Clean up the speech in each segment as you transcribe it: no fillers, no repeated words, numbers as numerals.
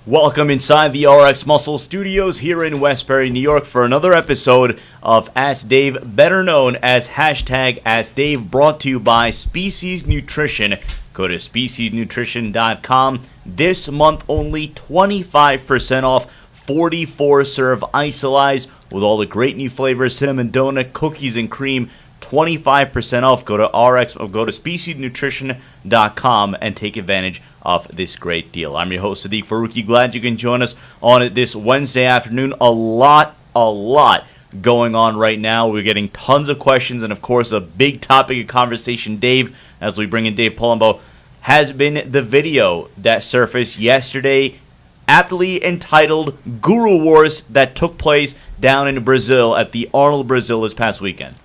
Welcome inside the RX Muscle Studios here in Westbury, New York for another episode of Ask Dave, better known as hashtag Ask Dave, brought to you by Species Nutrition. Go to speciesnutrition.com. This month only 25% off 44-serve Isolized with all the great new flavors, cinnamon donut, cookies and cream. 25% off. Go to speciesnutrition.com and take advantage of this great deal. I'm your host, Sadiq Faruqi. Glad you can join us on this Wednesday afternoon. A lot going on right now. We're getting tons of questions, and of course, a big topic of conversation, Dave, as we bring in Dave Palumbo, has been the video that surfaced yesterday, aptly entitled Guru Wars, that took place down in Brazil at the Arnold Brazil this past weekend.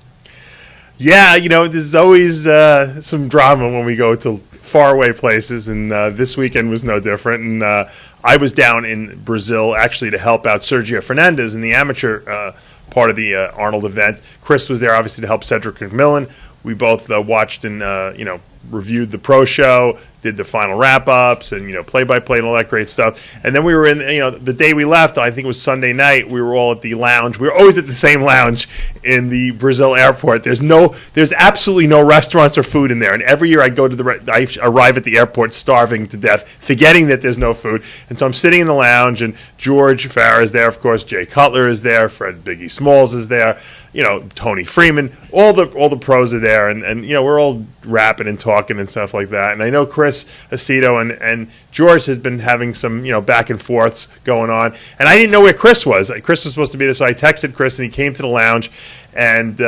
Yeah, there's always some drama when we go to faraway places, and this weekend was no different. And I was down in Brazil actually to help out Sergio Fernandez in the amateur part of the Arnold event. Chris was there obviously to help Cedric McMillan. We both watched and reviewed the pro show, did the final wrap-ups, and play-by-play and all that great stuff. And then we were in, the day we left, I think it was Sunday night, we were all at the lounge. We were always at the same lounge in the Brazil airport. There's absolutely no restaurants or food in there. And every year I arrive at the airport starving to death, forgetting that there's no food. And so I'm sitting in the lounge, and George Farah is there, of course. Jay Cutler is there. Fred Biggie Smalls is there. Tony Freeman, all the pros are there, and we're all rapping and talking and stuff like that. And I know Chris Aceto and George has been having some back and forths going on, and I didn't know where Chris was. Chris was supposed to be there, so I texted Chris, and he came to the lounge, and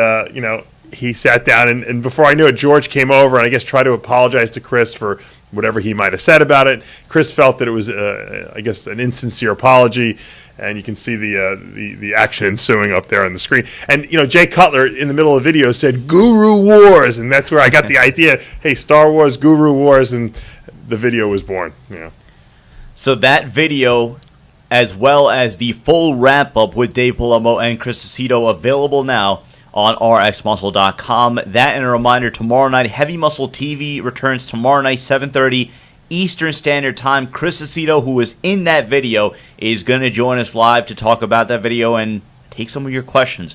he sat down, and before I knew it, George came over and I guess tried to apologize to Chris for whatever he might have said about it. Chris felt that it was, I guess, an insincere apology, and you can see the action ensuing up there on the screen. And Jay Cutler in the middle of the video said "Guru Wars," and that's where I got the idea. Hey, Star Wars, Guru Wars, and the video was born. So that video, as well as the full wrap up with Dave Palumbo and Chris Aceto, available now on rxmuscle.com. That and a reminder, tomorrow night, Heavy Muscle TV returns tomorrow night, 7:30 Eastern Standard Time. Chris Aceto, who was in that video, is going to join us live to talk about that video and take some of your questions.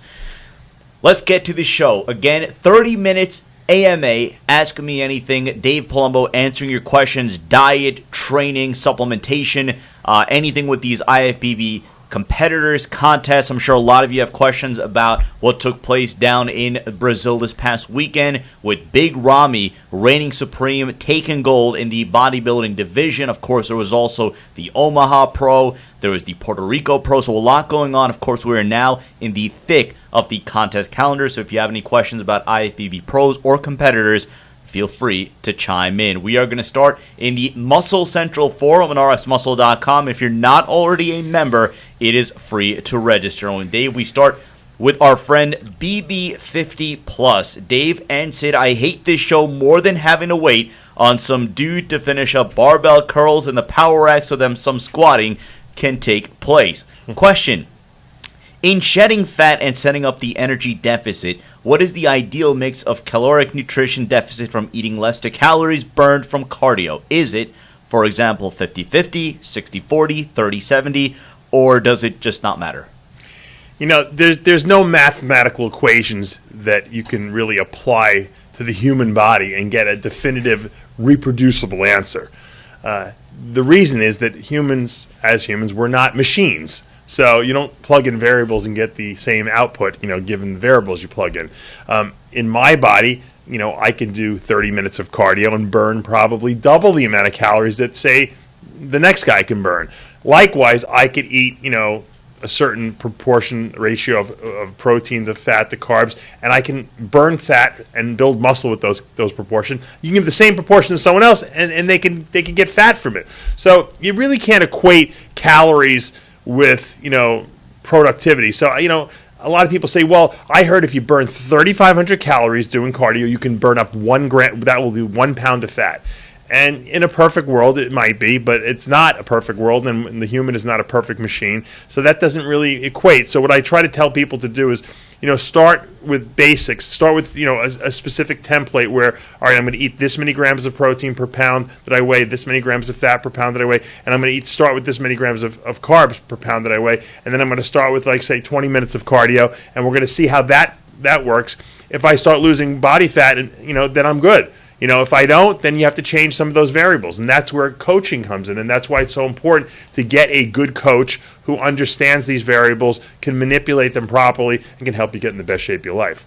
Let's get to the show. Again, 30 minutes AMA, Ask Me Anything. Dave Palumbo answering your questions, diet, training, supplementation, anything with these IFBB competitors, contests. I'm sure a lot of you have questions about what took place down in Brazil this past weekend with Big Ramy reigning supreme, taking gold in the bodybuilding division. Of course, there was also the Omaha Pro. There was the Puerto Rico Pro. So a lot going on. Of course, we are now in the thick of the contest calendar. So if you have any questions about IFBB pros or competitors, feel free to chime in. We are going to start in the Muscle Central forum on rxmuscle.com. If you're not already a member, it is free to register. And Dave, we start with our friend BB50+. Dave and Sid, I hate this show more than having to wait on some dude to finish up barbell curls and the power rack so that some squatting can take place. Question: in shedding fat and setting up the energy deficit, what is the ideal mix of caloric nutrition deficit from eating less to calories burned from cardio? Is it, for example, 50-50, 60-40, 30-70, or does it just not matter? There's no mathematical equations that you can really apply to the human body and get a definitive, reproducible answer. The reason is that humans, we're not machines. So you don't plug in variables and get the same output, given the variables you plug in. In my body, I can do 30 minutes of cardio and burn probably double the amount of calories that, say, the next guy can burn. Likewise, I could eat, a certain proportion ratio of protein to fat to carbs, and I can burn fat and build muscle with those proportions. You can give the same proportion to someone else, and they can get fat from it. So you really can't equate calories with productivity. So a lot of people say, well, I heard if you burn 3,500 calories doing cardio, you can burn up 1 gram. That will be 1 pound of fat. And in a perfect world, it might be, but it's not a perfect world, and the human is not a perfect machine. So that doesn't really equate. So what I try to tell people to do is, start with basics. Start with, a specific template where, all right, I'm going to eat this many grams of protein per pound that I weigh, this many grams of fat per pound that I weigh, and I'm going to start with this many grams of carbs per pound that I weigh, and then I'm going to start with, like, say, 20 minutes of cardio, and we're going to see how that works. If I start losing body fat, then I'm good. If I don't, then you have to change some of those variables, and that's where coaching comes in, and that's why it's so important to get a good coach who understands these variables, can manipulate them properly, and can help you get in the best shape of your life.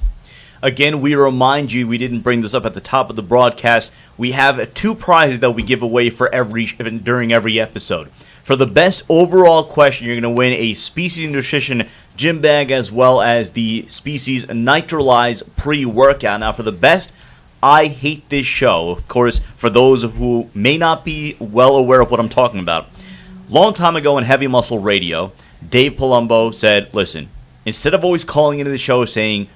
Again, we remind you, we didn't bring this up at the top of the broadcast, we have 2 prizes that we give away during every episode. For the best overall question, you're going to win a Species Nutrition gym bag as well as the Species Nitrolyze pre-workout. Now, for the best I Hate This Show, of course, for those who may not be well aware of what I'm talking about. Long time ago in Heavy Muscle Radio, Dave Palumbo said, listen, instead of always calling into the show saying,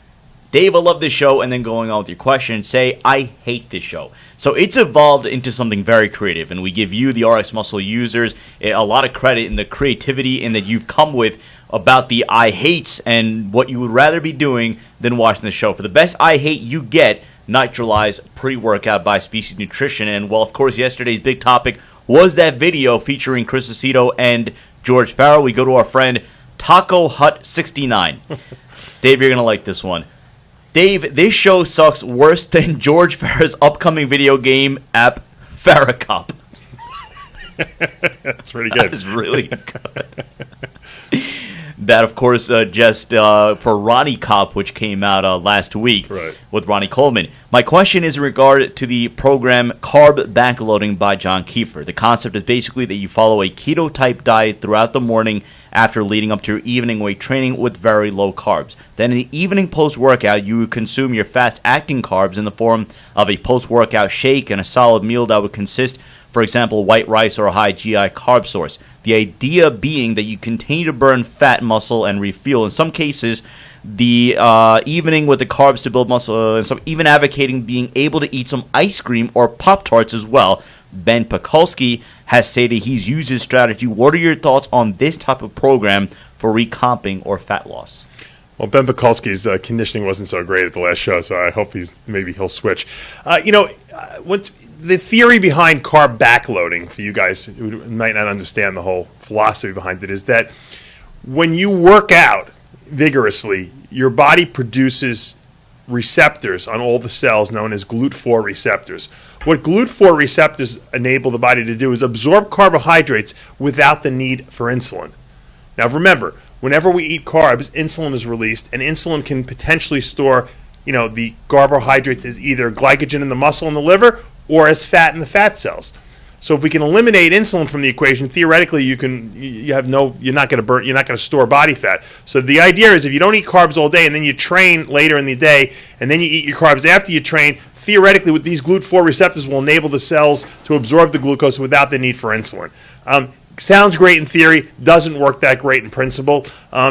Dave, I love this show, and then going on with your question, say, I hate this show. So it's evolved into something very creative, and we give you, the RX Muscle users, a lot of credit in the creativity in that you've come with about the I hates and what you would rather be doing than watching the show. For the best I hate, you get Nitrolyze pre-workout by Species Nutrition. And, well, of course, yesterday's big topic was that video featuring Chris Aceto and George Farah. We go to our friend Taco Hut 69. Dave, you're going to like this one. Dave, this show sucks worse than George Farah's upcoming video game app, Farah Cop. That's pretty good. That is really good. That, of course, just for Ronnie Cop, which came out last week with Ronnie Coleman. My question is in regard to the program Carb Backloading by John Kiefer. The concept is basically that you follow a keto-type diet throughout the morning after leading up to your evening weight training with very low carbs. Then in the evening post-workout, you would consume your fast-acting carbs in the form of a post-workout shake and a solid meal that would consist, for example, white rice or a high GI carb source. The idea being that you continue to burn fat, muscle, and refuel. In some cases, the evening with the carbs to build muscle, and some even advocating being able to eat some ice cream or Pop-Tarts as well. Ben Pekulski has stated he's used his strategy. What are your thoughts on this type of program for recomping or fat loss? Well, Ben Pekulski's conditioning wasn't so great at the last show, so I hope maybe he'll switch. The theory behind carb backloading, for you guys who might not understand the whole philosophy behind it, is that when you work out vigorously, your body produces receptors on all the cells known as GLUT4 receptors. What GLUT4 receptors enable the body to do is absorb carbohydrates without the need for insulin. Now remember, whenever we eat carbs, insulin is released, and insulin can potentially store the carbohydrates as either glycogen in the muscle and the liver or as fat in the fat cells. So if we can eliminate insulin from the equation, theoretically you're not going to store body fat. So the idea is if you don't eat carbs all day and then you train later in the day and then you eat your carbs after you train, theoretically with these GLUT4 receptors will enable the cells to absorb the glucose without the need for insulin. Sounds great in theory, doesn't work that great in principle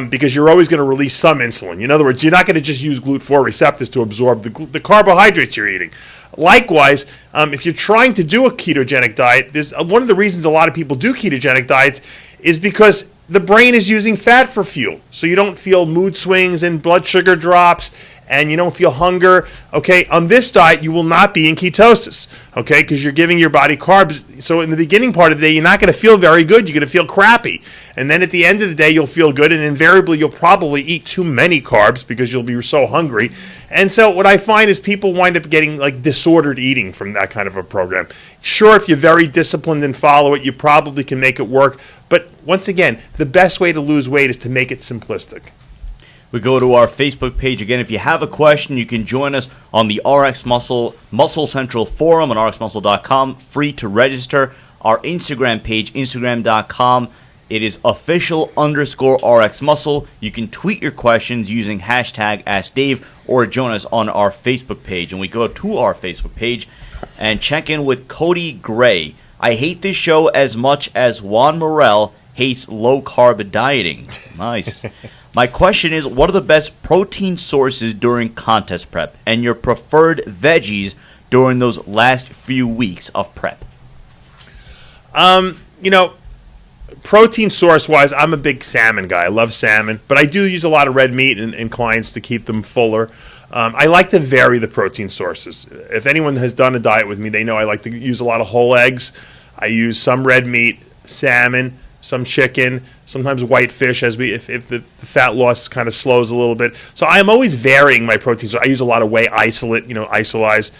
because you're always going to release some insulin. In other words, you're not going to just use GLUT4 receptors to absorb the carbohydrates you're eating. Likewise, if you're trying to do a ketogenic diet, one of the reasons a lot of people do ketogenic diets is because the brain is using fat for fuel. So you don't feel mood swings and blood sugar drops and you don't feel hunger. Okay, on this diet, you will not be in ketosis, okay, because you're giving your body carbs. So in the beginning part of the day, you're not going to feel very good. You're going to feel crappy. And then at the end of the day, you'll feel good. And invariably, you'll probably eat too many carbs because you'll be so hungry. And so what I find is people wind up getting like disordered eating from that kind of a program. Sure, if you're very disciplined and follow it, you probably can make it work. But once again, the best way to lose weight is to make it simplistic. We go to our Facebook page. Again, if you have a question, you can join us on the RX Muscle Central Forum on rxmuscle.com. Free to register. Our Instagram page, instagram.com. It is official_RX Muscle. You can tweet your questions using hashtag AskDave or join us on our Facebook page. And we go to our Facebook page and check in with Cody Gray. I hate this show as much as Juan Morel hates low-carb dieting. Nice. My question is, what are the best protein sources during contest prep and your preferred veggies during those last few weeks of prep? protein source-wise, I'm a big salmon guy. I love salmon, but I do use a lot of red meat in clients to keep them fuller. I like to vary the protein sources. If anyone has done a diet with me, they know I like to use a lot of whole eggs. I use some red meat, salmon, some chicken, sometimes white fish if the fat loss kind of slows a little bit. So I'm always varying my proteins. I use a lot of whey isolate, isolized.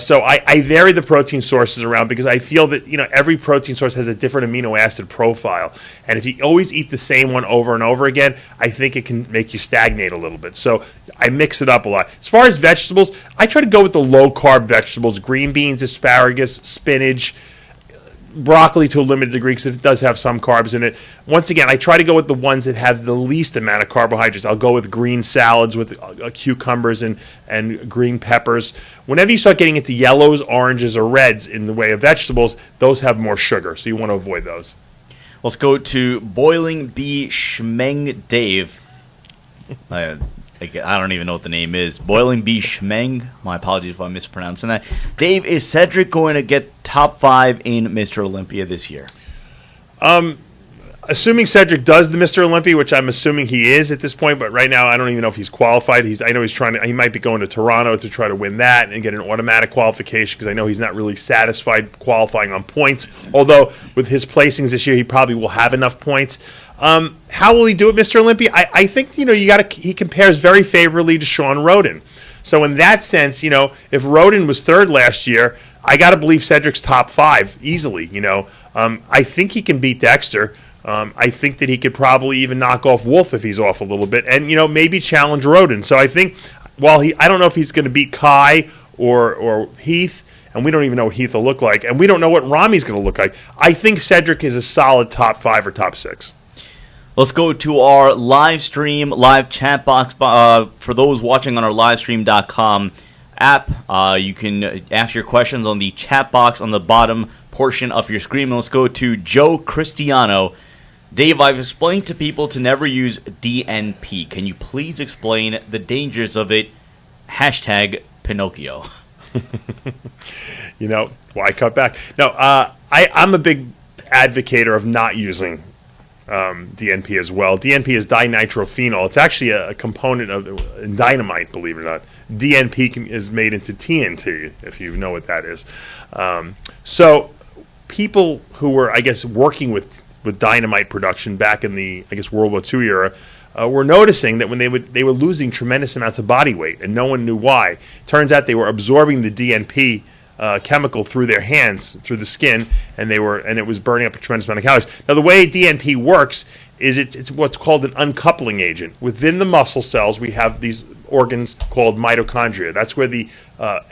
So I vary the protein sources around because I feel that, every protein source has a different amino acid profile. And if you always eat the same one over and over again, I think it can make you stagnate a little bit. So I mix it up a lot. As far as vegetables, I try to go with the low-carb vegetables, green beans, asparagus, spinach, broccoli to a limited degree because it does have some carbs in it. Once again, I try to go with the ones that have the least amount of carbohydrates. I'll go with green salads with cucumbers and green peppers. Whenever you start getting into yellows, oranges, or reds in the way of vegetables, those have more sugar, so you want to avoid those. Let's go to Boiling Bee Schmeng Dave. I don't even know what the name is. Boiling Bee Schmeng. My apologies if I'm mispronouncing that. Dave, is Cedric going to get top 5 in Mr. Olympia this year? Assuming Cedric does the Mr. Olympia, which I'm assuming he is at this point, but right now I don't even know if he's qualified. I know he might be going to Toronto to try to win that and get an automatic qualification because I know he's not really satisfied qualifying on points. Although with his placings this year, he probably will have enough points. How will he do at Mr. Olympia? I think he compares very favorably to Sean Roden. So in that sense, if Roden was third last year, I got to believe Cedric's top 5 easily. I think he can beat Dexter. I think that he could probably even knock off Wolf if he's off a little bit, and maybe challenge Roden. So I think I don't know if he's going to beat Kai or Heath. And we don't even know what Heath will look like, and we don't know what Rami's going to look like. I think Cedric is a solid top 5 or top 6. Let's go to our live chat box. For those watching on our livestream.com app, you can ask your questions on the chat box on the bottom portion of your screen. Let's go to Joe Cristiano. Dave, I've explained to people to never use DNP. Can you please explain the dangers of it? # Pinocchio. Why cut back? No, I'm a big advocator of not using DNP as well. DNP is dinitrophenol. It's actually a component of dynamite, believe it or not. DNP is made into TNT, if you know what that is. So people who were, working with dynamite production back in the, World War II era, were noticing that when they were losing tremendous amounts of body weight, and no one knew why. Turns out they were absorbing the DNP chemical through their hands, through the skin, and it was burning up a tremendous amount of calories. Now, the way DNP works is it's what's called an uncoupling agent. Within the muscle cells, we have these organs called mitochondria. That's where the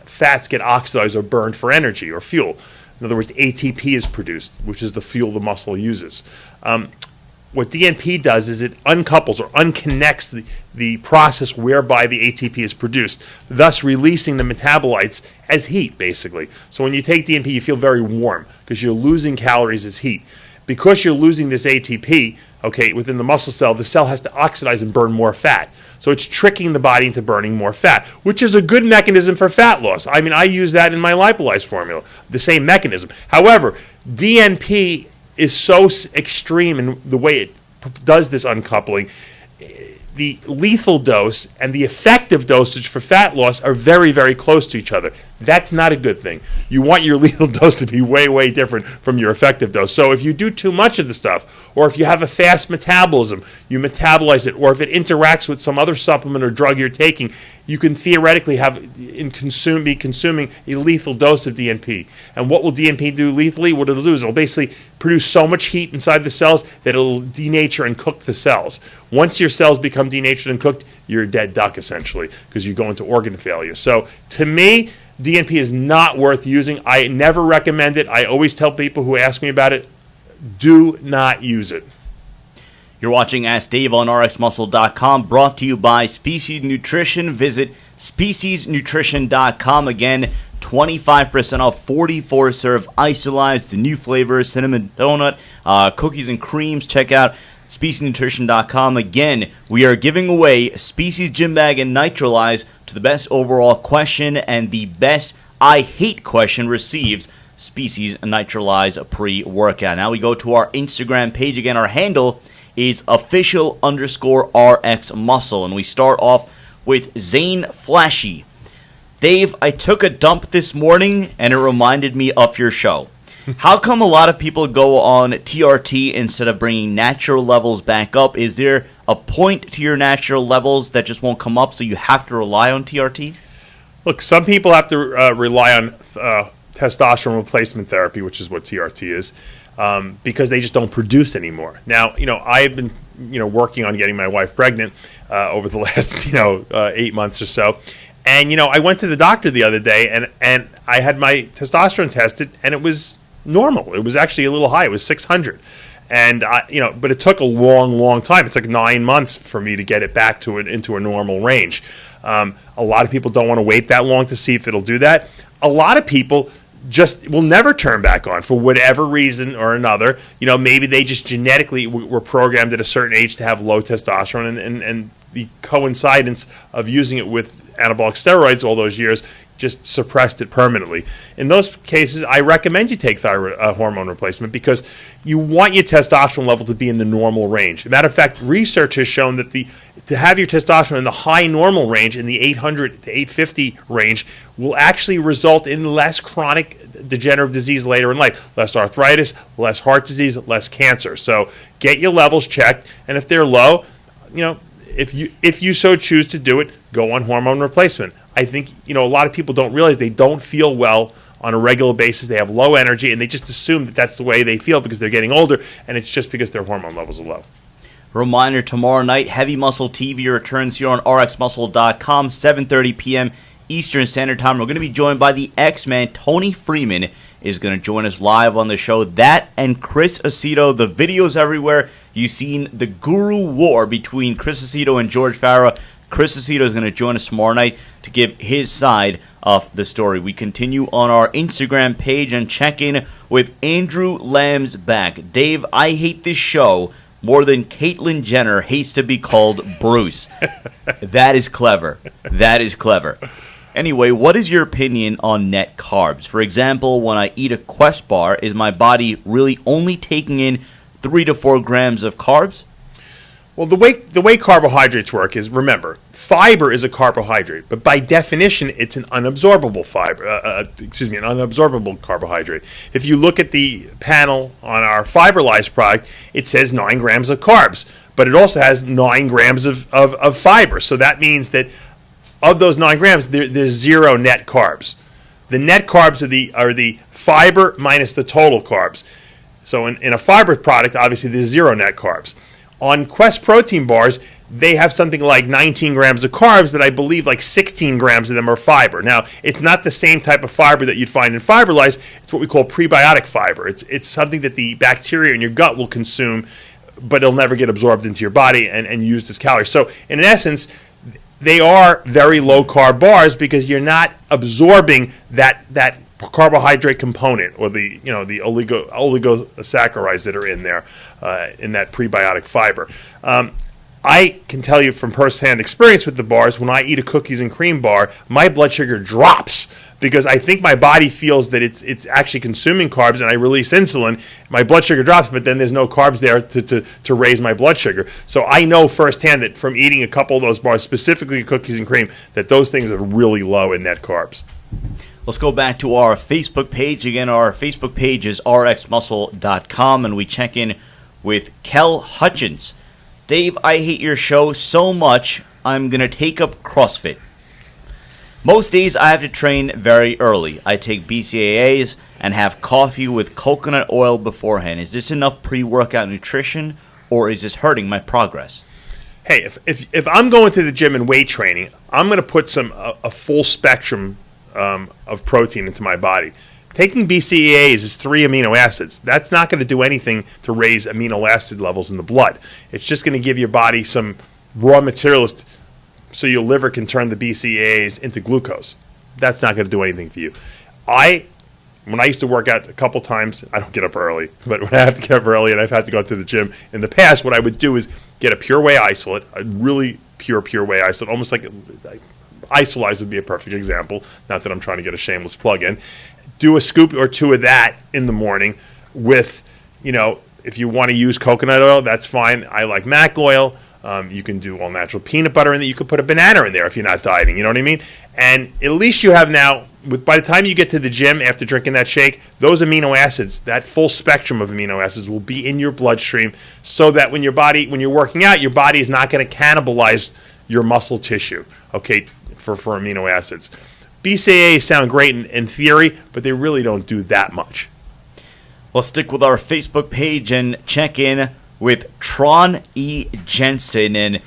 fats get oxidized or burned for energy or fuel. In other words, ATP is produced, which is the fuel the muscle uses. What DNP does is it uncouples or unconnects the process whereby the ATP is produced, thus releasing the metabolites as heat, basically. So when you take DNP, you feel very warm because you're losing calories as heat. Because you're losing this ATP, within the muscle cell, the cell has to oxidize and burn more fat. So it's tricking the body into burning more fat, which is a good mechanism for fat loss. I use that in my lipolyze formula, the same mechanism. However, DNP is so extreme in the way it does this uncoupling. The lethal dose and the effective dosage for fat loss are very, very close to each other. That's not a good thing. You want your lethal dose to be way, way different from your effective dose. So if you do too much of the stuff, or if you have a fast metabolism, you metabolize it, or if it interacts with some other supplement or drug you're taking, you can theoretically be consuming a lethal dose of DNP. And what will DNP do lethally? What it'll do is it'll basically produce so much heat inside the cells that it'll denature and cook the cells. Once your cells become denatured and cooked, you're a dead duck, essentially, because you go into organ failure. So to me, DNP is not worth using. I never recommend it. I always tell people who ask me about it, do not use it. You're watching Ask Dave on RxMuscle.com, brought to you by Species Nutrition. Visit speciesnutrition.com. Again, 25% off 44-serve isolized, the new flavors, cinnamon donut, cookies and creams. Check out speciesnutrition.com. Again, we are giving away Species Gym Bag and Nitrolyze to the best overall question, and the best I hate question receives species nitralized pre-workout. Now we go to our Instagram page. Again, our handle is official_RX Muscle, and we start off with Zane Flashy. Dave, I took a dump this morning, and it reminded me of your show. How come a lot of people go on TRT instead of bringing natural levels back up? Is there a point to your natural levels that just won't come up, so you have to rely on TRT? Look, some people have to rely on testosterone replacement therapy, which is what TRT is, because they just don't produce anymore. Now, I've been, working on getting my wife pregnant over the last, 8 months or so. And, I went to the doctor the other day and I had my testosterone tested and it was normal. It was actually a little high. It was 600. And, but it took a long, long time. It took 9 months for me to get it back to into a normal range. A lot of people don't want to wait that long to see if it'll do that. A lot of people just will never turn back on for whatever reason or another. Maybe they just genetically were programmed at a certain age to have low testosterone, and the coincidence of using it with anabolic steroids all those years just suppressed it permanently. In those cases, I recommend you take thyroid hormone replacement because you want your testosterone level to be in the normal range. As a matter of fact, research has shown that to have your testosterone in the high normal range, in the 800 to 850 range, will actually result in less chronic degenerative disease later in life, less arthritis, less heart disease, less cancer. So get your levels checked, and if they're low, if you so choose to do it, go on hormone replacement. I think, a lot of people don't realize they don't feel well on a regular basis. They have low energy, and they just assume that that's the way they feel because they're getting older, and it's just because their hormone levels are low. Reminder, tomorrow night, Heavy Muscle TV returns here on rxmuscle.com, 7:30 p.m. Eastern Standard Time. We're going to be joined by the X-Man. Tony Freeman is going to join us live on the show. That and Chris Aceto. The videos everywhere. You've seen the guru war between Chris Aceto and George Farah. Chris Aceto is going to join us tomorrow night to give his side of the story. We continue on our Instagram page and check in with Andrew Lamb's back. Dave, I hate this show more than Caitlyn Jenner hates to be called Bruce. That is clever. That is clever. Anyway, what is your opinion on net carbs? For example, when I eat a Quest bar, is my body really only taking in 3 to 4 grams of carbs? Well, the way carbohydrates work is, remember, fiber is a carbohydrate, but by definition, it's an unabsorbable unabsorbable carbohydrate. If you look at the panel on our fiberlyzed product, it says 9 grams of carbs, but it also has 9 grams of fiber. So that means that of those 9 grams, there's 0 net carbs. The net carbs are the fiber minus the total carbs. So in a fiber product, obviously, there's 0 net carbs. On Quest protein bars, they have something like 19 grams of carbs, but I believe like 16 grams of them are fiber. Now, it's not the same type of fiber that you'd find in Fiberlyze. It's what we call prebiotic fiber. It's something that the bacteria in your gut will consume, but it'll never get absorbed into your body and used as calories. So, in essence, they are very low-carb bars because you're not absorbing that carbohydrate component or the oligosaccharides that are in there in that prebiotic fiber. I can tell you from first-hand experience with the bars, when I eat a cookies and cream bar, my blood sugar drops because I think my body feels that it's actually consuming carbs and I release insulin. My blood sugar drops, but then there's no carbs there to raise my blood sugar. So I know firsthand that from eating a couple of those bars, specifically cookies and cream, that those things are really low in net carbs. Let's go back to our Facebook page. Again, our Facebook page is rxmuscle.com, and we check in with Kel Hutchins. Dave, I hate your show so much, I'm going to take up CrossFit. Most days I have to train very early. I take BCAAs and have coffee with coconut oil beforehand. Is this enough pre-workout nutrition, or is this hurting my progress? Hey, if I'm going to the gym and weight training, I'm going to put a full spectrum of protein into my body. Taking BCAAs is 3 amino acids. That's not going to do anything to raise amino acid levels in the blood. It's just going to give your body some raw materials so your liver can turn the BCAAs into glucose. That's not going to do anything for you. When I used to work out a couple times, I don't get up early, but when I have to get up early and I've had to go to the gym in the past, what I would do is get a pure whey isolate, a really pure whey isolate, almost like Isolyze would be a perfect example. Not that I'm trying to get a shameless plug in. Do a scoop or two of that in the morning with, if you want to use coconut oil, that's fine. I like mac oil. You can do all natural peanut butter in there. You could put a banana in there if you're not dieting. You know what I mean? And at least you have now, by the time you get to the gym after drinking that shake, those amino acids, that full spectrum of amino acids will be in your bloodstream so that when you're working out, your body is not going to cannibalize your muscle tissue, okay, for amino acids. BCAAs sound great in theory, but they really don't do that much. Well, stick with our Facebook page and check in with Tron E. Jensen, and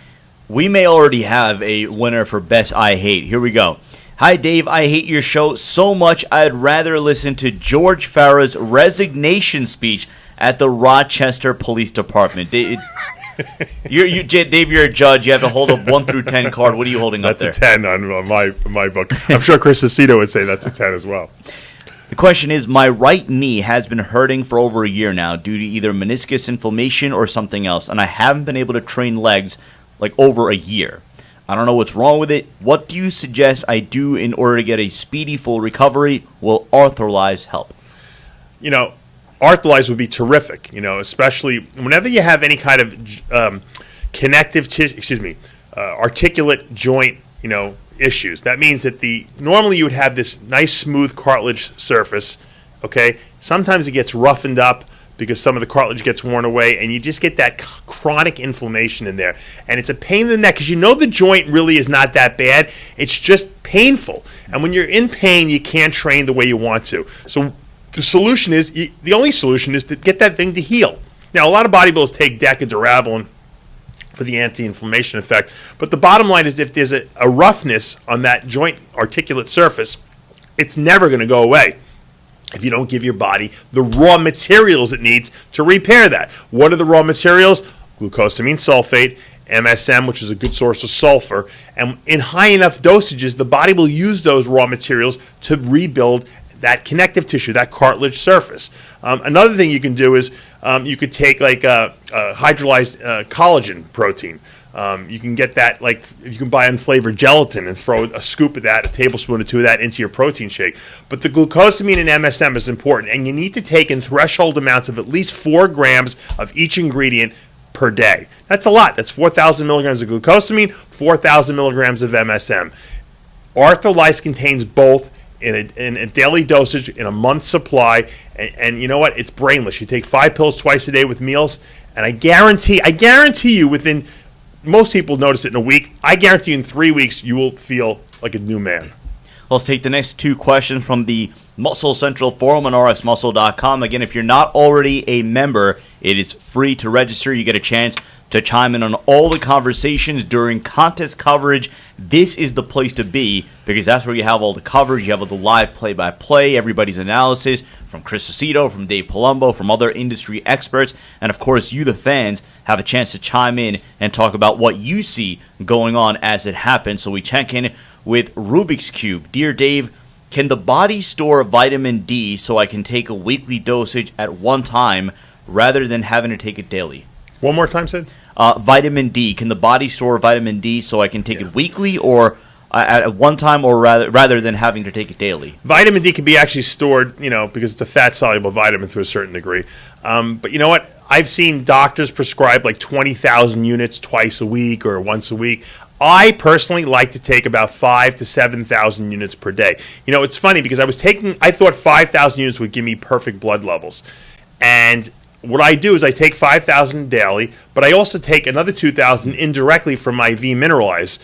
we may already have a winner for Best I Hate. Here we go. Hi, Dave. I hate your show so much I'd rather listen to George Farah's resignation speech at the Rochester Police Department. Dave, you're a judge. You have to hold a 1 through 10 card. What are you holding up there? That's a 10 on my book. I'm sure Chris Aceto would say that's a 10 as well. The question is, my right knee has been hurting for over a year now due to either meniscus inflammation or something else, and I haven't been able to train legs like over a year. I don't know what's wrong with it. What do you suggest I do in order to get a speedy full recovery? Will Arthrolyze help? Arthrolyze would be terrific, especially whenever you have any kind of articulate joint, issues. That means that normally you would have this nice smooth cartilage surface, okay? Sometimes it gets roughened up because some of the cartilage gets worn away, and you just get that chronic inflammation in there. And it's a pain in the neck because the joint really is not that bad. It's just painful. And when you're in pain, you can't train the way you want to. So the only solution is to get that thing to heal. Now, a lot of bodybuilders take Decadurabolin for the anti-inflammation effect. But the bottom line is if there's a roughness on that joint articulate surface, it's never going to go away if you don't give your body the raw materials it needs to repair that. What are the raw materials? Glucosamine sulfate, MSM, which is a good source of sulfur. And in high enough dosages, the body will use those raw materials to rebuild that connective tissue, that cartilage surface. Another thing you can do is you could take like a hydrolyzed collagen protein. You can get that, you can buy unflavored gelatin and throw a scoop of that, a tablespoon or two of that into your protein shake. But the glucosamine and MSM is important, and you need to take in threshold amounts of at least 4 grams of each ingredient per day. That's a lot. That's 4,000 milligrams of glucosamine, 4,000 milligrams of MSM. Arthrolyze contains both in a daily dosage, in a month's supply, and you know what? It's brainless. You take 5 pills twice a day with meals, and I guarantee you within, most people notice it in a week, I guarantee you in 3 weeks you will feel like a new man. Let's take the next 2 questions from the Muscle Central forum on rxmuscle.com. Again, if you're not already a member, it is free to register. You get a chance to chime in on all the conversations during contest coverage. This is the place to be because that's where you have all the coverage. You have all the live play-by-play, everybody's analysis from Chris Aceto, from Dave Palumbo, from other industry experts. And, of course, you, the fans, have a chance to chime in and talk about what you see going on as it happens. So we check in with Rubik's Cube. Dear Dave, can the body store vitamin D so I can take a weekly dosage at one time rather than having to take it daily? One more time, Sid? Vitamin D. Can the body store vitamin D so I can take it weekly or at one time, or rather than having to take it daily? Vitamin D can be actually stored, because it's a fat-soluble vitamin to a certain degree. But you know what? I've seen doctors prescribe like 20,000 units twice a week or once a week. I personally like to take about 5,000 to 7,000 units per day. It's funny because I thought 5,000 units would give me perfect blood levels. And what I do is I take 5,000 daily, but I also take another 2,000 indirectly from my V Mineralize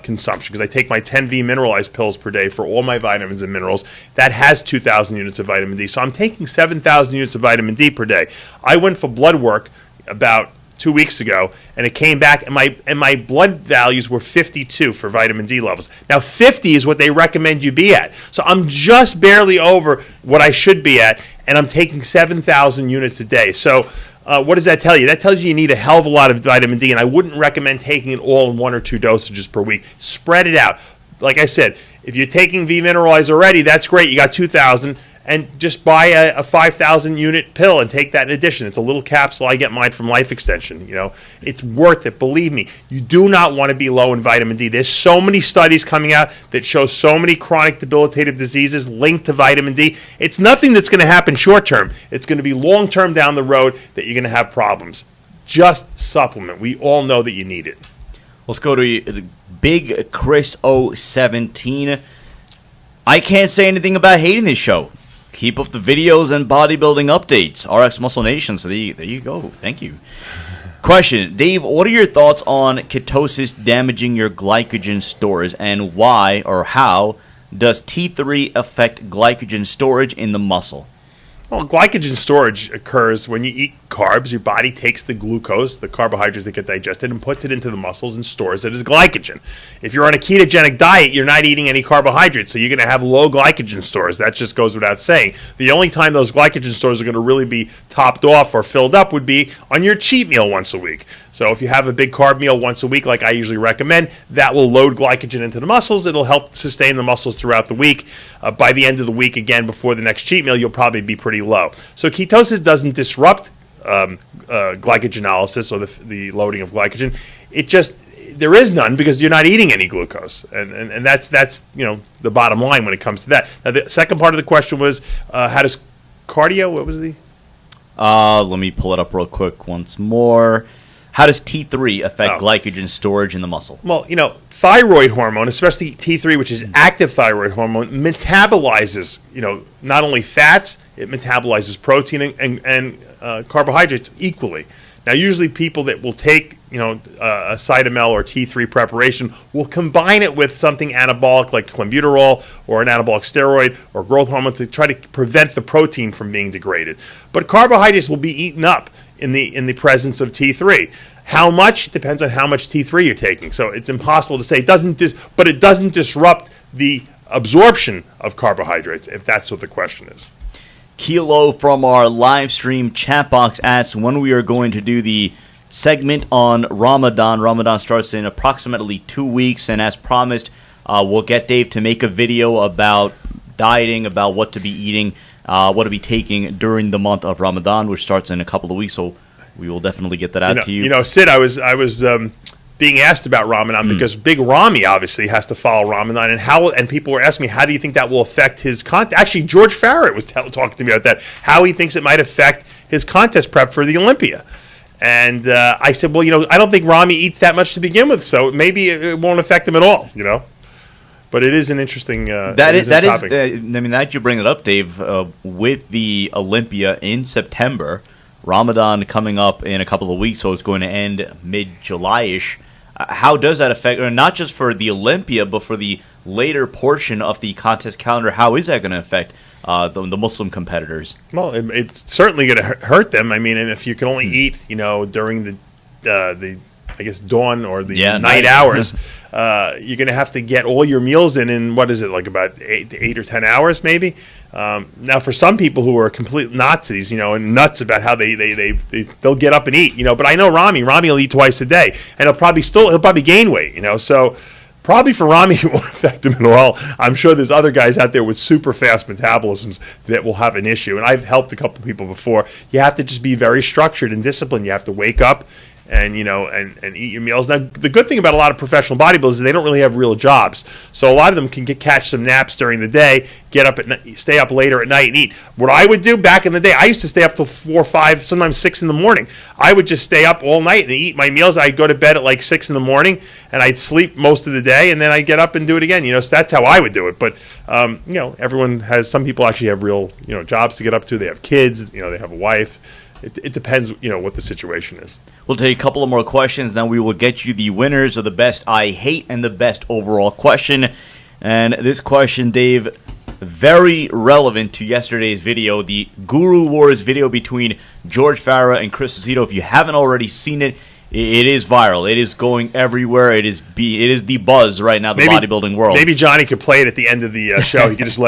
consumption because I take my 10 V Mineralize pills per day for all my vitamins and minerals. That has 2,000 units of vitamin D. So I'm taking 7,000 units of vitamin D per day. I went for blood work about 2 weeks ago, and it came back, and my blood values were 52 for vitamin D levels. Now, 50 is what they recommend you be at. So I'm just barely over what I should be at, and I'm taking 7,000 units a day. So what does that tell you? That tells you need a hell of a lot of vitamin D, and I wouldn't recommend taking it all in 1 or 2 dosages per week. Spread it out. Like I said, if you're taking V Mineralize already, that's great. You got 2,000. and just buy a 5,000 unit pill and take that in addition. It's a little capsule. I get mine from Life Extension. It's worth it. Believe me. You do not want to be low in vitamin D. There's so many studies coming out that show so many chronic debilitative diseases linked to vitamin D. It's nothing that's going to happen short term. It's going to be long term down the road that you're going to have problems. Just supplement. We all know that you need it. Let's go to Big Chris 017. I can't say anything about hating this show. Keep up the videos and bodybuilding updates. RX Muscle Nation. So there you go. Thank you. Question. Dave, what are your thoughts on ketosis damaging your glycogen stores, and why or how does T3 affect glycogen storage in the muscle? Well, glycogen storage occurs when you eat carbs. Your body takes the glucose, the carbohydrates that get digested, and puts it into the muscles and stores it as glycogen. If you're on a ketogenic diet, you're not eating any carbohydrates, so you're going to have low glycogen stores. That just goes without saying. The only time those glycogen stores are going to really be topped off or filled up would be on your cheat meal once a week. So if you have a big carb meal once a week, like I usually recommend, that will load glycogen into the muscles. It'll help sustain the muscles throughout the week. By the end of the week, again, before the next cheat meal, you'll probably be pretty low. So ketosis doesn't disrupt glycogenolysis or the loading of glycogen. There is none because you're not eating any glucose, and that's the bottom line when it comes to that. Now the second part of the question was how does cardio? What was the? Let me pull it up real quick once more. How does T3 affect glycogen storage in the muscle? Well, thyroid hormone, especially T3, which is active thyroid hormone, metabolizes, not only fats, it metabolizes protein and carbohydrates equally. Now, usually people that will take, a Cytomel or T3 preparation will combine it with something anabolic like clenbuterol or an anabolic steroid or growth hormone to try to prevent the protein from being degraded. But carbohydrates will be eaten up in the presence of T3. How much depends on how much T3 you're taking. So it's impossible to say. It doesn't disrupt the absorption of carbohydrates, if that's what the question is. Kilo from our live stream chat box asks when we are going to do the segment on Ramadan. Ramadan starts in approximately 2 weeks, and as promised, we'll get Dave to make a video about dieting, about what to be eating, what to be taking during the month of Ramadan, which starts in a couple of weeks. So we will definitely get that out to you. Sid, I was being asked about Ramadan because Big Ramy obviously has to follow Ramadan, and people were asking me, how do you think that will affect his content? Actually, George Farah was talking to me about that, how he thinks it might affect his contest prep for the Olympia. And I said, well, I don't think Ramy eats that much to begin with, so maybe it won't affect him at all, But it is an interesting topic. That you bring it up, Dave, with the Olympia in September, Ramadan coming up in a couple of weeks, so it's going to end mid-July-ish. How does that affect, or not just for the Olympia, but for the later portion of the contest calendar? How is that going to affect the Muslim competitors? Well, it's certainly going to hurt them. I mean, and if you can only eat, during the I guess dawn or the night hours, you're going to have to get all your meals in what is it, like about 8 or 10 hours maybe? Now, for some people who are complete Nazis, and nuts about how they'll get up and eat, but I know Ramy will eat twice a day, and he'll probably gain weight, so probably for Ramy it won't affect him at all. I'm sure there's other guys out there with super fast metabolisms that will have an issue, and I've helped a couple people before. You have to just be very structured and disciplined. You have to wake up and eat your meals. Now, the good thing about a lot of professional bodybuilders is they don't really have real jobs. So a lot of them can catch some naps during the day, get up at night, stay up later at night and eat. What I would do back in the day, I used to stay up till 4, 5, sometimes 6 in the morning. I would just stay up all night and eat my meals. I'd go to bed at like 6 in the morning, and I'd sleep most of the day, and then I'd get up and do it again. So that's how I would do it. But, everyone has, some people actually have real, jobs to get up to. They have kids, they have a wife. It depends, what the situation is. We'll take a couple of more questions, then we will get you the winners of the best I hate and the best overall question. And this question, Dave, very relevant to yesterday's video, the Guru Wars video between George Farah and Chris Aceto. If you haven't already seen it, it is viral. It is going everywhere. It is the buzz right now, the bodybuilding world. Maybe Johnny could play it at the end of the show. He could just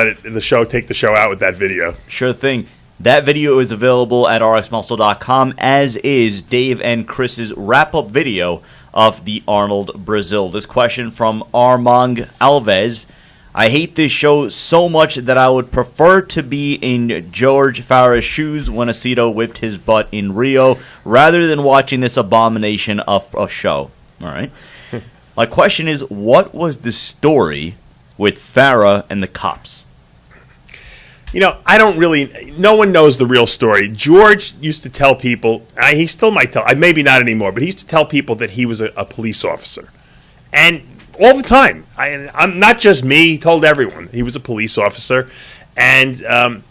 take the show out with that video. Sure thing. That video is available at rxmuscle.com, as is Dave and Chris's wrap-up video of the Arnold Brazil. This question from Armand Alves. I hate this show so much that I would prefer to be in George Farah's shoes when Aceto whipped his butt in Rio rather than watching this abomination of a show. All right. My question is, what was the story with Farah and the cops? I don't really, no one knows the real story. George used to tell people, he still might tell, maybe not anymore, but he used to tell people that he was a police officer. And all the time. I'm not just me, he told everyone he was a police officer. And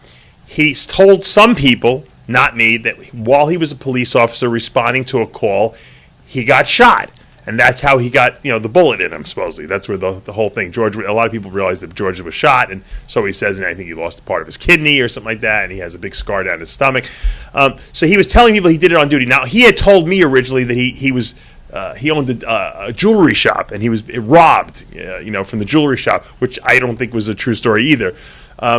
he's told some people, not me, that while he was a police officer responding to a call, he got shot. And that's how he got, the bullet in him, supposedly. That's where the whole thing, a lot of people realized that George was shot, and so he says, and I think he lost a part of his kidney or something like that, and he has a big scar down his stomach. So he was telling people he did it on duty. Now, he had told me originally that he owned a jewelry shop, and he was robbed, from the jewelry shop, which I don't think was a true story either.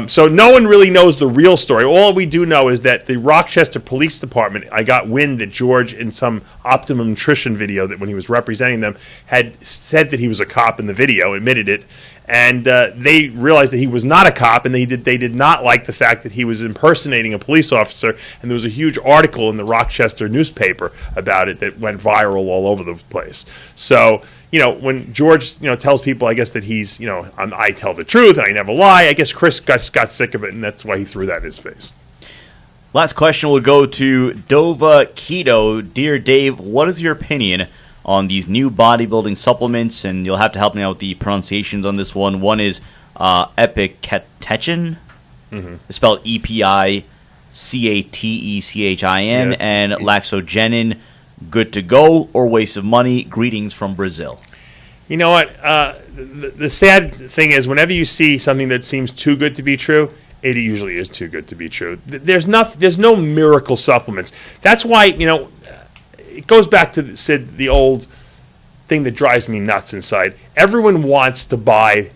So no one really knows the real story. All we do know is that the Rochester Police Department, I got wind that George, in some Optimum Nutrition video that when he was representing them, had said that he was a cop in the video, admitted it, and they realized that he was not a cop, and they did not like the fact that he was impersonating a police officer, and there was a huge article in the Rochester newspaper about it that went viral all over the place. So, when George, tells people, I guess, that he's, I tell the truth and I never lie, I guess Chris got sick of it, and that's why he threw that in his face. Last question will go to Dova Keto. Dear Dave, what is your opinion on these new bodybuilding supplements? And you'll have to help me out with the pronunciations on this one. One is efficacy, It's spelled EPICATECHIN, and laxogenin. Good to go or waste of money? Greetings from Brazil. You know what? The sad thing is, whenever you see something that seems too good to be true, it usually is too good to be true. There's no miracle supplements. That's why, it goes back to the old thing that drives me nuts inside. Everyone wants to buy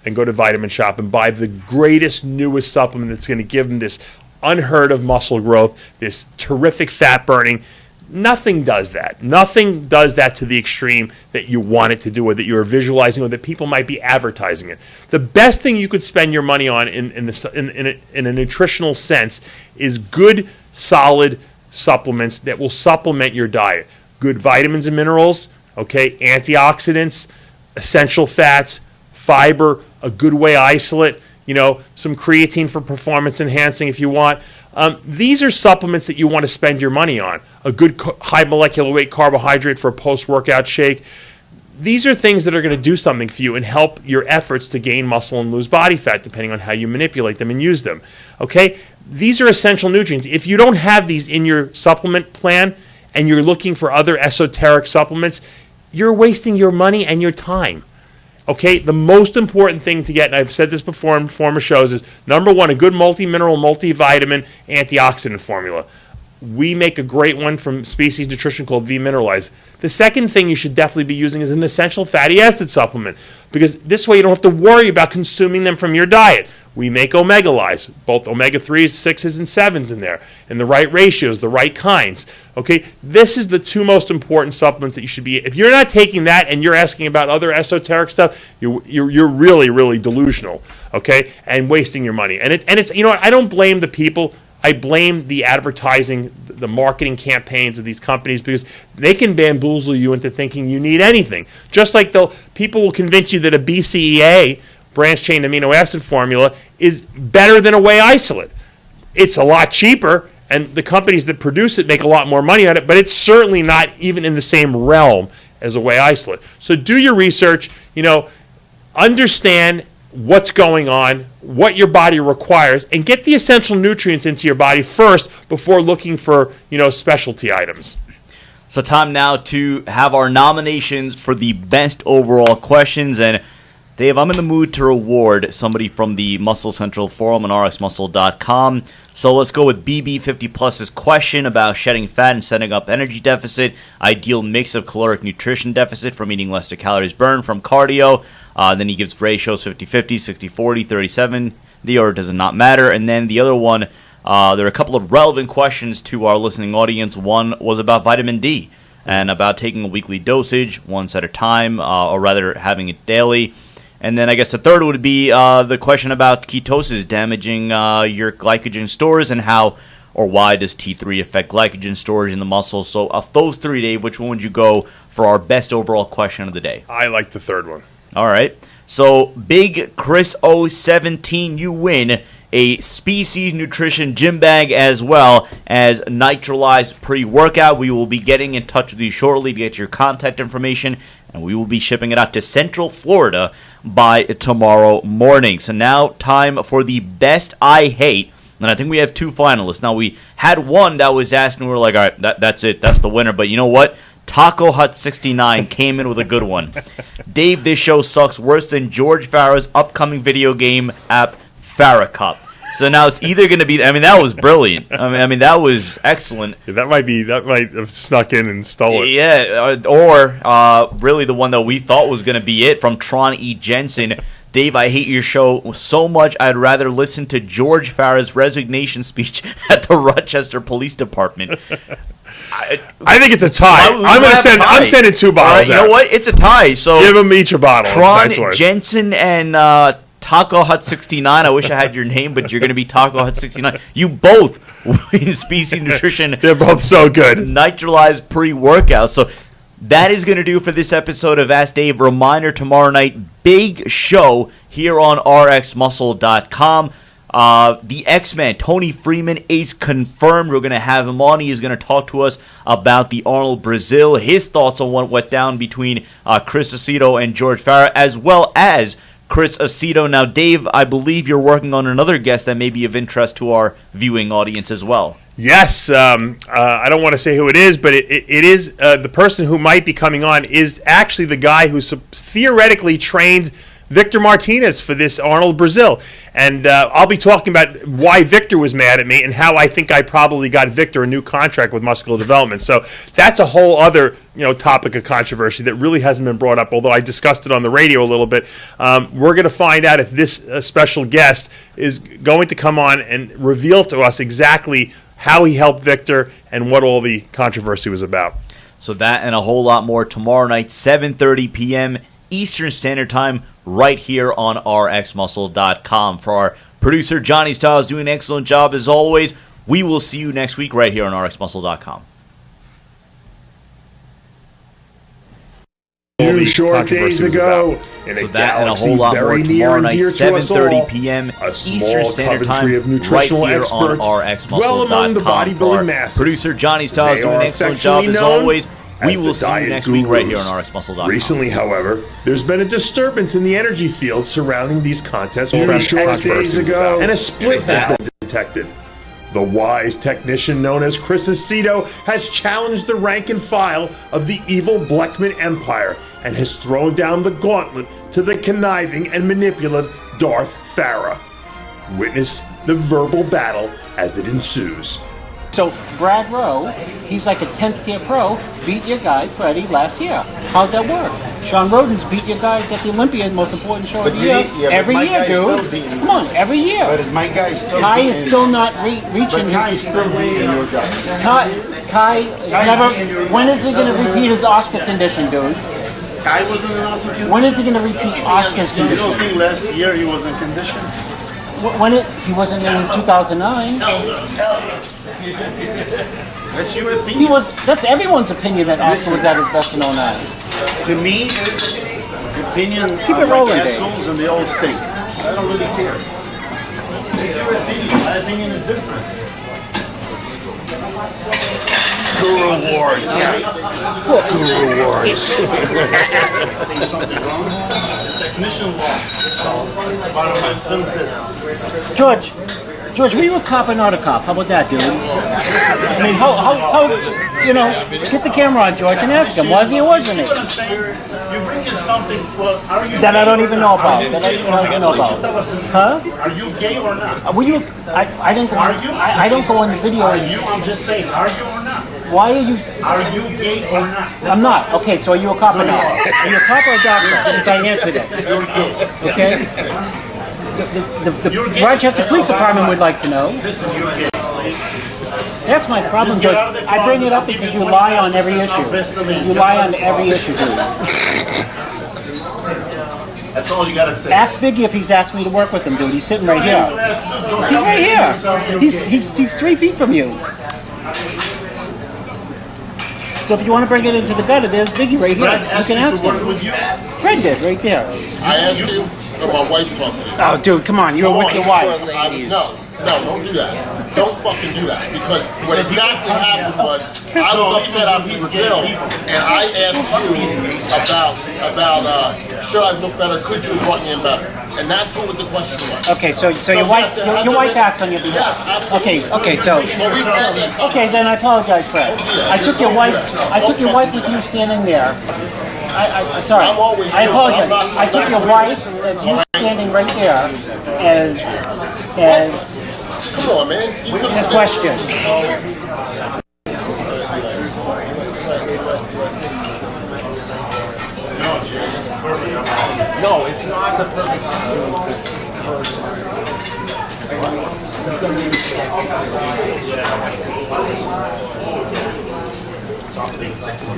and go to Vitamin Shop and buy the greatest, newest supplement that's going to give them this unheard of muscle growth, this terrific fat burning. Nothing does that. Nothing does that to the extreme that you want it to do, or that you're visualizing, or that people might be advertising it. The best thing you could spend your money on in a nutritional sense is good, solid supplements that will supplement your diet. Good vitamins and minerals, antioxidants, essential fats, fiber, a good whey isolate, some creatine for performance enhancing if you want. These are supplements that you want to spend your money on. A good high molecular weight carbohydrate for a post-workout shake. These are things that are going to do something for you and help your efforts to gain muscle and lose body fat, depending on how you manipulate them and use them. These are essential nutrients. If you don't have these in your supplement plan and you're looking for other esoteric supplements, you're wasting your money and your time. The most important thing to get, and I've said this before in former shows, is number one, a good multi-mineral, multivitamin antioxidant formula. We make a great one from Species Nutrition called V-Mineralize. The second thing you should definitely be using is an essential fatty acid supplement, because this way you don't have to worry about consuming them from your diet. We make Omega-Lyze, both omega-3s, 6s, and 7s in there, in the right ratios, the right kinds. This is the two most important supplements that you should be. If you're not taking that and you're asking about other esoteric stuff, you're really, really delusional, and wasting your money. And it's I don't blame the people. I blame the advertising, the marketing campaigns of these companies, because they can bamboozle you into thinking you need anything. Just like people will convince you that a BCEA, branched-chain amino acid formula, is better than a whey isolate. It's a lot cheaper, and the companies that produce it make a lot more money on it, but it's certainly not even in the same realm as a whey isolate. So do your research, understand what's going on, what your body requires, and get the essential nutrients into your body first before looking for, specialty items. So time now to have our nominations for the best overall questions. And Dave, I'm in the mood to reward somebody from the Muscle Central forum on rxmuscle.com. So let's go with BB50 Plus's question about shedding fat and setting up energy deficit, ideal mix of caloric nutrition deficit from eating less to calories burned from cardio. Then he gives ratios 50-50, 60-40, 37. The order does not matter. And then the other one, there are a couple of relevant questions to our listening audience. One was about vitamin D and about taking a weekly dosage once at a time, or rather having it daily. And then I guess the third would be the question about ketosis damaging your glycogen stores and how or why does T3 affect glycogen storage in the muscles. So of those three, Dave, which one would you go for our best overall question of the day? I like the third one. All right. So Big Chris 017, you win a Species Nutrition gym bag as well as Nitralized pre-workout. We will be getting in touch with you shortly to get your contact information, and we will be shipping it out to Central Florida by tomorrow morning. So now time for the best I hate. And I think we have two finalists. Now, we had one that was asked, and we were like, all right, that's it. That's the winner. But you know what? Taco Hut 69 came in with a good one. Dave, this show sucks worse than George Farah's upcoming video game app, Farah Cup. So now it's either going to be, I mean, that was brilliant. I mean, that was excellent. Yeah, that might have snuck in and stole it. Yeah, or really the one that we thought was going to be it from Tron E. Jensen. Dave, I hate your show so much, I'd rather listen to George Farah's resignation speech at the Rochester Police Department. I think it's a tie. I'm sending two bottles. You know what? It's a tie. So give them each a bottle. Tron, Jensen, and Taco Hut 69. I wish I had your name, but you're going to be Taco Hut 69. You both win Species Nutrition. They're both so good. Nitralized pre-workout. So that is going to do for this episode of Ask Dave. Reminder, tomorrow night, big show here on rxmuscle.com. The X-Man, Tony Freeman, is confirmed. We're going to have him on. He is going to talk to us about the Arnold Brazil, his thoughts on what went down between Chris Aceto and George Farah, as well as Chris Aceto. Now, Dave, I believe you're working on another guest that may be of interest to our viewing audience as well. Yes, I don't want to say who it is, but it is the person who might be coming on is actually the guy who theoretically trained Victor Martinez for this Arnold Brazil. And I'll be talking about why Victor was mad at me and how I think I probably got Victor a new contract with Muscular Development. So that's a whole other topic of controversy that really hasn't been brought up, although I discussed it on the radio a little bit. We're going to find out if this special guest is going to come on and reveal to us exactly how he helped Victor and what all the controversy was about. So that and a whole lot more tomorrow night, 7:30 p.m. Eastern Standard Time, right here on rxmuscle.com. For our producer, Johnny Styles, doing an excellent job as always. We will see you next week right here on rxmuscle.com. Few short days ago, so that and a whole lot more tomorrow night, 7:30 p.m. Eastern Standard Time, right here on rxmuscle.com. For our producer, Johnny Styles, doing an excellent job as always. We will see you next week right here on rxmuscle.com. Recently, however, there's been a disturbance in the energy field surrounding these contests. Short days ago, and a split has been detected. The wise technician known as Chris Aceto has challenged the rank and file of the evil Bleckman Empire and has thrown down the gauntlet to the conniving and manipulative Darth Farah. Witness the verbal battle as it ensues. So Brad Rowe, he's like a 10th year pro, beat your guy, Freddie, last year. How's that work? Sean Roden's beat your guys at the Olympia, most important show of the year. Every year, dude. Come on, every year. But my guy's still Kai is still not reaching his... still beating your guy. Kai never... When is he going to repeat his Oscar condition, dude? Kai wasn't in Oscar condition? When is he going to repeat Oscar's condition? You don't think last year he was in condition? He wasn't in 2009. That's your opinion. That's everyone's opinion that Oscar was at his best in 09. To me, the opinion Keep it rolling, like assholes in the old state. I don't really care. It's your opinion. My opinion is different. Guru Wars. Guru Wars. Say something wrong. The technician lost. Part of my film bits. George, were you a cop or not a cop? How about that, dude? I mean, how get the camera on, George, and ask him, was he or wasn't he? You bring in something, well, are you that gay? I don't even know about. Huh? Are you gay or not? Were you? I didn't go. Are you? I don't go on the video. Are you? I'm just saying, are you or not? Why are you? Are you gay or not? I'm not. Okay, so are you a cop or not? Are you a cop or a doctor? Since I answered it. You're gay. Okay. The Rochester Police Department would like to know. Listen, you're gay. That's my problem, George. I bring it up because you lie on every issue. You lie on every issue, dude. That's all you gotta say. Ask Biggie if he's asked me to work with him, dude. He's sitting right here. He's right here. He's 3 feet from you. So if you want to bring it into the gutter, there's Biggie right here. You can ask him. Fred did, right there. I asked you, or my wife talked to you. Oh, dude, come on. You were with your wife. No, don't do that. Don't fucking do that. Because what exactly happened was, I was upset after Brazil, and I asked you about should I look better? Could you have brought me in better? And that's what the question was. Okay, so your wife asked on your behalf. Yes, absolutely. Okay, then I apologize, Fred. I took your wife with you standing there. Sorry. I apologize. I took your wife as you standing right there as come on, man. the question. No, it's not the perfect.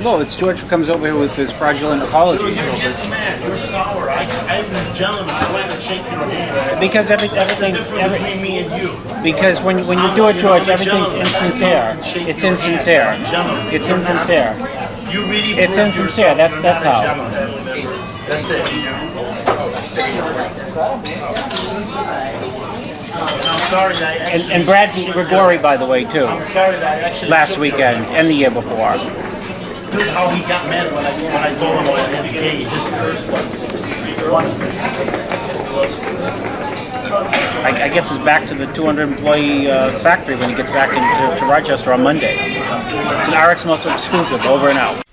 No, it's George who comes over here with his fraudulent apology. You're just mad. You're sour. I'm a gentleman. I went to shake your hand. Because everything Between me and you. because when you do it, George, everything's insincere. It's insincere. It's insincere. You really It's insincere. That's how. That's it. I'm sorry that I actually... And Brad beat Grigori, by the way, too. I'm sorry that I actually... Last weekend and the year before. Dude, how he got mad when I told him I was gay. His thirst was... I guess it's back to the 200-employee factory when he gets back into Rochester on Monday. It's an RX Muscle exclusive. Over and out.